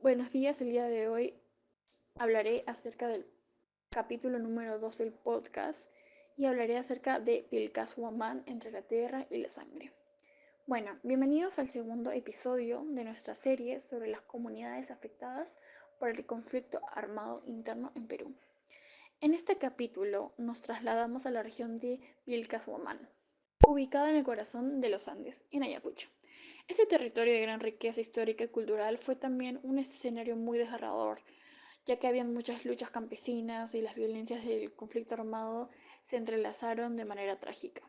Buenos días, el día de hoy hablaré acerca del capítulo número 2 del podcast y hablaré acerca de Vilcashuamán entre la tierra y la sangre. Bueno, bienvenidos al segundo episodio de nuestra serie sobre las comunidades afectadas por el conflicto armado interno en Perú. En este capítulo nos trasladamos a la región de Vilcashuamán, ubicada en el corazón de los Andes, en Ayacucho. Este territorio de gran riqueza histórica y cultural fue también un escenario muy desgarrador, ya que habían muchas luchas campesinas y las violencias del conflicto armado se entrelazaron de manera trágica.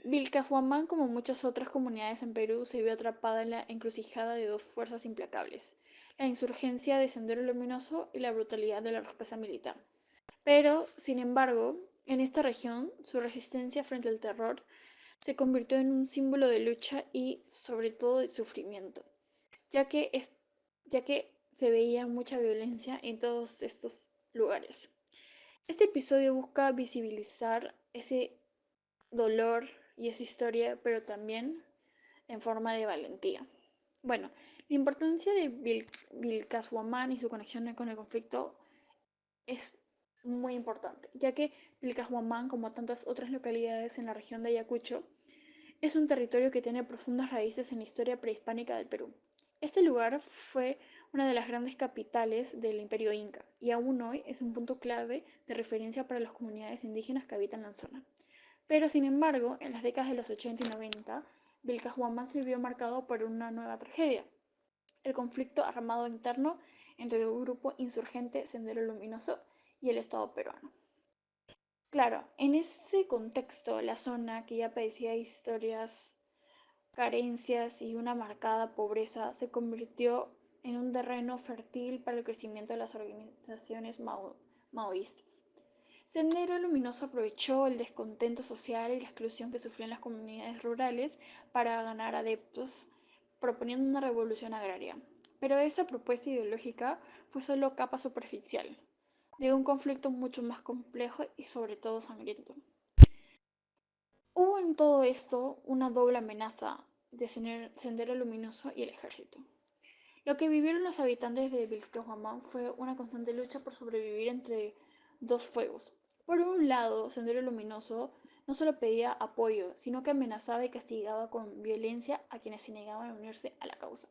Vilcahuamán, como muchas otras comunidades en Perú, se vio atrapada en la encrucijada de dos fuerzas implacables, la insurgencia de Sendero Luminoso y la brutalidad de la respuesta militar. Pero, sin embargo, en esta región, su resistencia frente al terror se convirtió en un símbolo de lucha y, sobre todo, de sufrimiento, ya que, ya que se veía mucha violencia en todos estos lugares. Este episodio busca visibilizar ese dolor y esa historia, pero también en forma de valentía. Bueno, la importancia de Vilcashuamán y su conexión con el conflicto es muy importante, ya que Vilcashuamán, como tantas otras localidades en la región de Ayacucho, es un territorio que tiene profundas raíces en la historia prehispánica del Perú. Este lugar fue una de las grandes capitales del Imperio Inca y aún hoy es un punto clave de referencia para las comunidades indígenas que habitan la zona. Pero sin embargo, en las décadas de los 80 y 90, Vilcashuamán se vio marcado por una nueva tragedia, el conflicto armado interno entre el grupo insurgente Sendero Luminoso y el Estado peruano. Claro, en ese contexto, la zona que ya padecía historias, carencias y una marcada pobreza se convirtió en un terreno fértil para el crecimiento de las organizaciones maoístas. Sendero Luminoso aprovechó el descontento social y la exclusión que sufrían las comunidades rurales para ganar adeptos, proponiendo una revolución agraria. Pero esa propuesta ideológica fue solo capa superficial de un conflicto mucho más complejo y sobre todo sangriento. Hubo en todo esto una doble amenaza de Sendero Luminoso y el ejército. Lo que vivieron los habitantes de Vilcabamba fue una constante lucha por sobrevivir entre dos fuegos. Por un lado, Sendero Luminoso no solo pedía apoyo, sino que amenazaba y castigaba con violencia a quienes se negaban a unirse a la causa.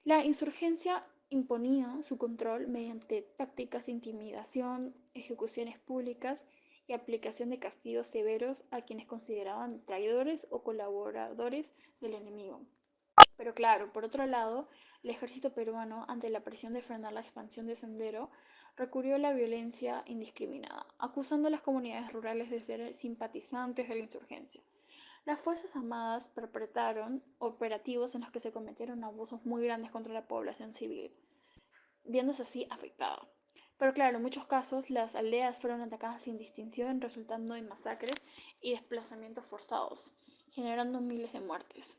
La insurgencia imponía su control mediante tácticas de intimidación, ejecuciones públicas y aplicación de castigos severos a quienes consideraban traidores o colaboradores del enemigo. Pero claro, por otro lado, el ejército peruano, ante la presión de frenar la expansión de Sendero, recurrió a la violencia indiscriminada, acusando a las comunidades rurales de ser simpatizantes de la insurgencia. Las Fuerzas Armadas perpetraron operativos en los que se cometieron abusos muy grandes contra la población civil, viéndose así afectada. Pero claro, en muchos casos las aldeas fueron atacadas sin distinción, resultando en masacres y desplazamientos forzados, generando miles de muertes.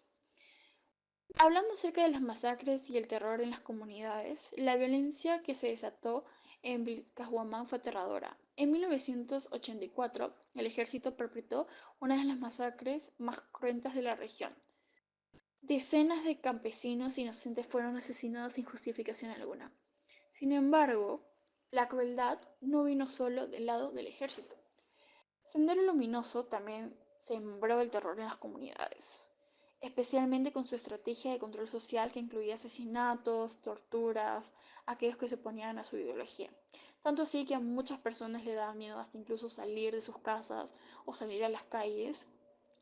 Hablando acerca de las masacres y el terror en las comunidades, la violencia que se desató en Vilcabamba fue aterradora. En 1984, el ejército perpetró una de las masacres más cruentas de la región. Decenas de campesinos inocentes fueron asesinados sin justificación alguna. Sin embargo, la crueldad no vino solo del lado del ejército. Sendero Luminoso también sembró el terror en las comunidades, especialmente con su estrategia de control social que incluía asesinatos, torturas, aquellos que se oponían a su ideología. Tanto así que a muchas personas le daba miedo hasta incluso salir de sus casas o salir a las calles.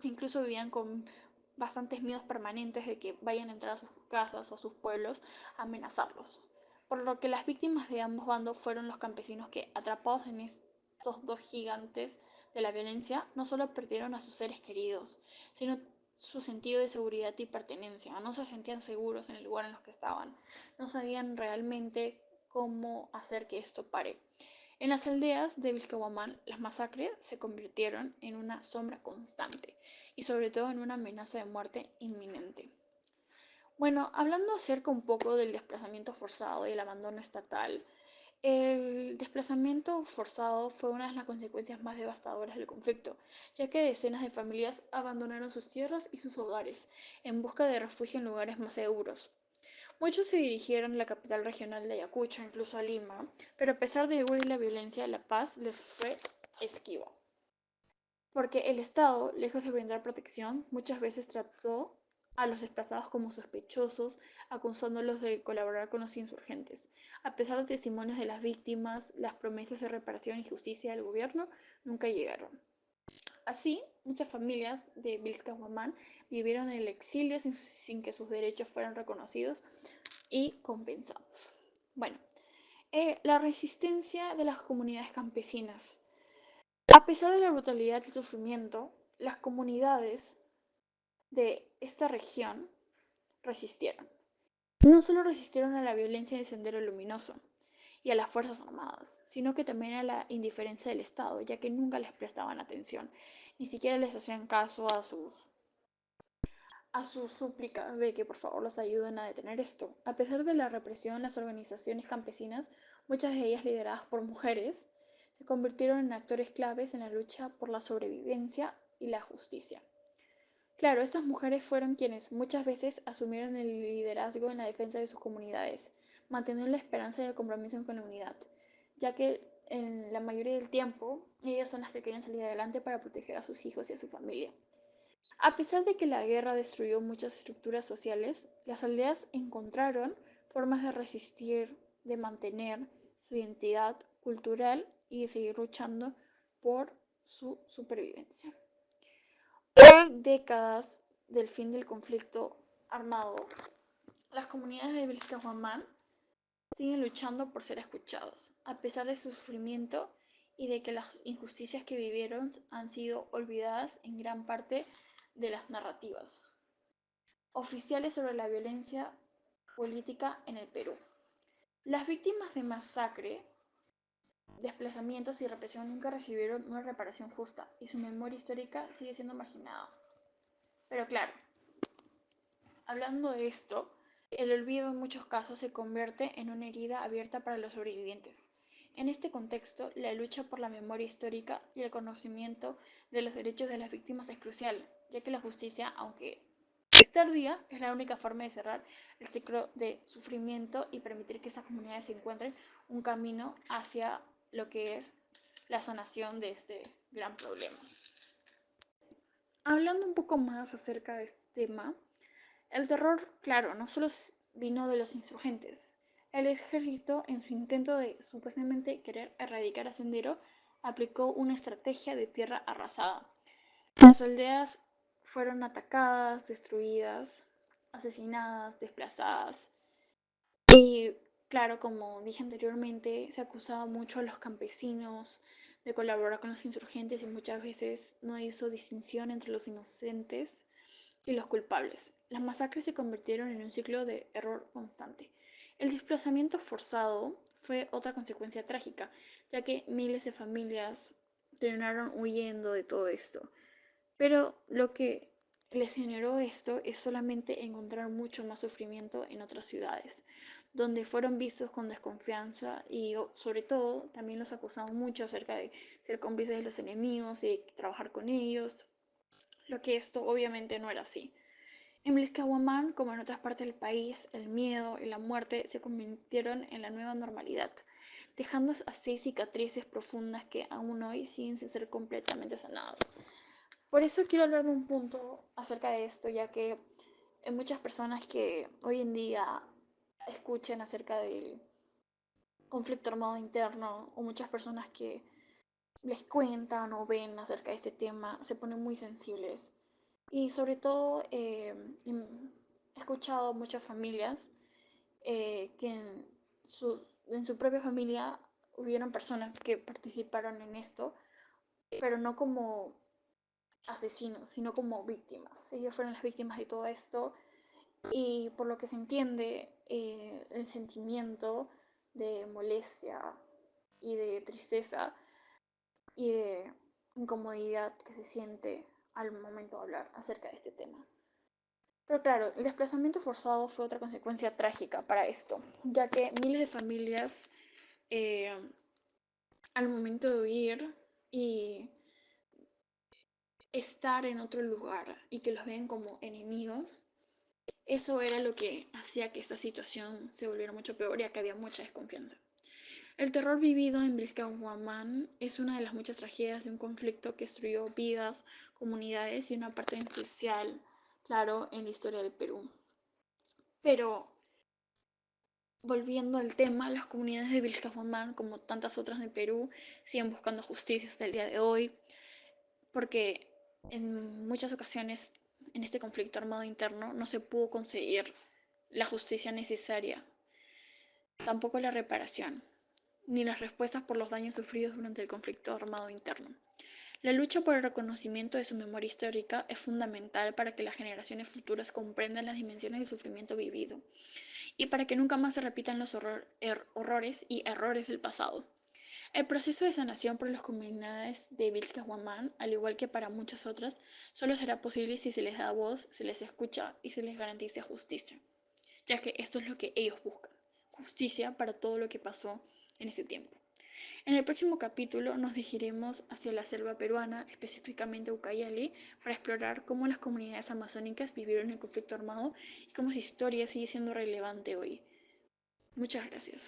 Incluso vivían con bastantes miedos permanentes de que vayan a entrar a sus casas o a sus pueblos a amenazarlos. Por lo que las víctimas de ambos bandos fueron los campesinos que, atrapados en estos dos gigantes de la violencia, no solo perdieron a sus seres queridos, sino su sentido de seguridad y pertenencia. No se sentían seguros en el lugar en los que estaban. No sabían realmente cómo hacer que esto pare. En las aldeas de Vilcabamba, las masacres se convirtieron en una sombra constante y sobre todo en una amenaza de muerte inminente. Bueno, hablando acerca un poco del desplazamiento forzado y el abandono estatal, el desplazamiento forzado fue una de las consecuencias más devastadoras del conflicto, ya que decenas de familias abandonaron sus tierras y sus hogares en busca de refugio en lugares más seguros. Muchos se dirigieron a la capital regional de Ayacucho, incluso a Lima, pero a pesar de huir la violencia, la paz les fue esquiva. Porque el Estado, lejos de brindar protección, muchas veces trató a los desplazados como sospechosos, acusándolos de colaborar con los insurgentes. A pesar de testimonios de las víctimas, las promesas de reparación y justicia del gobierno nunca llegaron. Así, muchas familias de Vilcabamba vivieron en el exilio sin que sus derechos fueran reconocidos y compensados. Bueno, la resistencia de las comunidades campesinas. A pesar de la brutalidad y sufrimiento, las comunidades de esta región resistieron. No solo resistieron a la violencia del Sendero Luminoso y a las Fuerzas Armadas, sino que también a la indiferencia del Estado, ya que nunca les prestaban atención, ni siquiera les hacían caso a sus súplicas de que por favor los ayuden a detener esto. A pesar de la represión, las organizaciones campesinas, muchas de ellas lideradas por mujeres, se convirtieron en actores claves en la lucha por la sobrevivencia y la justicia. Claro, estas mujeres fueron quienes muchas veces asumieron el liderazgo en la defensa de sus comunidades, manteniendo la esperanza y el compromiso con la unidad, ya que en la mayoría del tiempo ellas son las que quieren salir adelante para proteger a sus hijos y a su familia. A pesar de que la guerra destruyó muchas estructuras sociales, las aldeas encontraron formas de resistir, de mantener su identidad cultural y de seguir luchando por su supervivencia. A décadas del fin del conflicto armado, las comunidades de Vilcabamba siguen luchando por ser escuchadas, a pesar de su sufrimiento y de que las injusticias que vivieron han sido olvidadas en gran parte de las narrativas oficiales sobre la violencia política en el Perú. Las víctimas de masacre, desplazamientos y represión nunca recibieron una reparación justa y su memoria histórica sigue siendo marginada. Pero claro, hablando de esto, el olvido en muchos casos se convierte en una herida abierta para los sobrevivientes. En este contexto, la lucha por la memoria histórica y el conocimiento de los derechos de las víctimas es crucial, ya que la justicia, aunque es tardía, es la única forma de cerrar el ciclo de sufrimiento y permitir que estas comunidades encuentren un camino hacia lo que es la sanación de este gran problema. Hablando un poco más acerca de este tema, el terror, claro, no solo vino de los insurgentes. El ejército, en su intento de supuestamente querer erradicar a Sendero, aplicó una estrategia de tierra arrasada. Las aldeas fueron atacadas, destruidas, asesinadas, desplazadas. Y claro, como dije anteriormente, se acusaba mucho a los campesinos de colaborar con los insurgentes y muchas veces no hizo distinción entre los inocentes y los culpables. Las masacres se convirtieron en un ciclo de error constante. El desplazamiento forzado fue otra consecuencia trágica, ya que miles de familias terminaron huyendo de todo esto. Pero lo que les generó esto es solamente encontrar mucho más sufrimiento en otras ciudades, donde fueron vistos con desconfianza y sobre todo también los acusaban mucho acerca de ser cómplices de los enemigos y trabajar con ellos, lo que esto obviamente no era así. En Vilcabamba, como en otras partes del país, el miedo y la muerte se convirtieron en la nueva normalidad, dejando así cicatrices profundas que aún hoy siguen sin ser completamente sanadas. Por eso quiero hablar de un punto acerca de esto, ya que hay muchas personas que hoy en día escuchen acerca del conflicto armado interno o muchas personas que les cuentan o ven acerca de este tema se ponen muy sensibles. Y sobre todo he escuchado muchas familias que en su propia familia hubieron personas que participaron en esto, pero no como asesinos, sino como víctimas. Ellos fueron las víctimas de todo esto y por lo que se entiende, el sentimiento de molestia y de tristeza y de incomodidad que se siente al momento de hablar acerca de este tema. Pero claro, el desplazamiento forzado fue otra consecuencia trágica para esto, ya que miles de familias eh, al momento de huir y estar en otro lugar y que los ven como enemigos, eso era lo que hacía que esta situación se volviera mucho peor, ya que había mucha desconfianza. El terror vivido en Vilcabamba es una de las muchas tragedias de un conflicto que destruyó vidas, comunidades y una parte especial, claro, en la historia del Perú. Pero volviendo al tema, las comunidades de Vilcabamba, como tantas otras de Perú, siguen buscando justicia hasta el día de hoy, porque en muchas ocasiones en este conflicto armado interno no se pudo conseguir la justicia necesaria, tampoco la reparación, ni las respuestas por los daños sufridos durante el conflicto armado interno. La lucha por el reconocimiento de su memoria histórica es fundamental para que las generaciones futuras comprendan las dimensiones del sufrimiento vivido y para que nunca más se repitan los horrores y errores del pasado. El proceso de sanación por las comunidades de Vilcabamba, al igual que para muchas otras, solo será posible si se les da voz, se les escucha y se les garantiza justicia, ya que esto es lo que ellos buscan, justicia para todo lo que pasó en ese tiempo. En el próximo capítulo nos dirigiremos hacia la selva peruana, específicamente Ucayali, para explorar cómo las comunidades amazónicas vivieron el conflicto armado y cómo su historia sigue siendo relevante hoy. Muchas gracias.